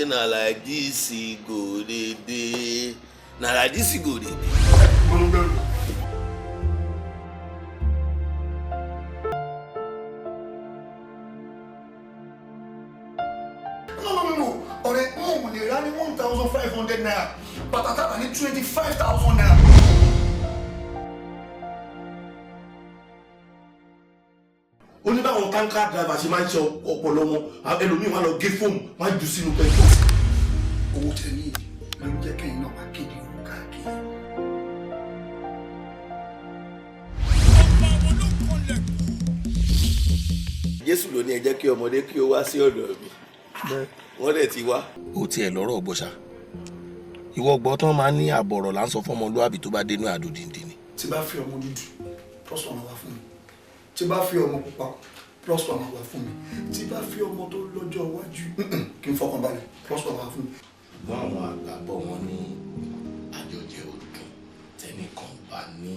na like this e go dey. Na like this e go dey. No. Ọ̀rẹ́, mo lè rà ní 1,500 naira. Bàtàtà ní 25,000 naira. Oníbàwọn tanker driver ṣe máa ń ṣe ọpọlọ wọn, ẹlòmíì wọn lọ gé fóònù, wọn jù sínú pẹ̀lú. Owó tẹ ní èdè ló ń jẹ́ kẹ́yìn náà wá kéde òun káàkiri. Jésù ló ní ẹ jẹ́ kí ọmọdé kí ó wá sí ọ̀dọ̀ mi. Wọ́n dẹ̀ ti wá. Ó tiẹ̀ lọ́rọ̀ gbọ́sà. Ìwọ gbọ́ tán máa ń ní àbọ̀rọ̀ là ń sọ fọ́mọlúwàbí tó bá dénú àdó dìndín ni. Tí bá fi ọmọ dúdú, prosper máa wá fún mi. Tí bá fi ọmọ pupa, prosper máa wá fún mi. Tí bá fi ọmọ tó lọ́jọ́ iwájú, kí n fọkàn balẹ̀, prosper máa wá fún mi. Wọ́n àwọn àgbàgbọ́ wọn ní àjọjẹ òdùn tẹ́nìkan bá ní.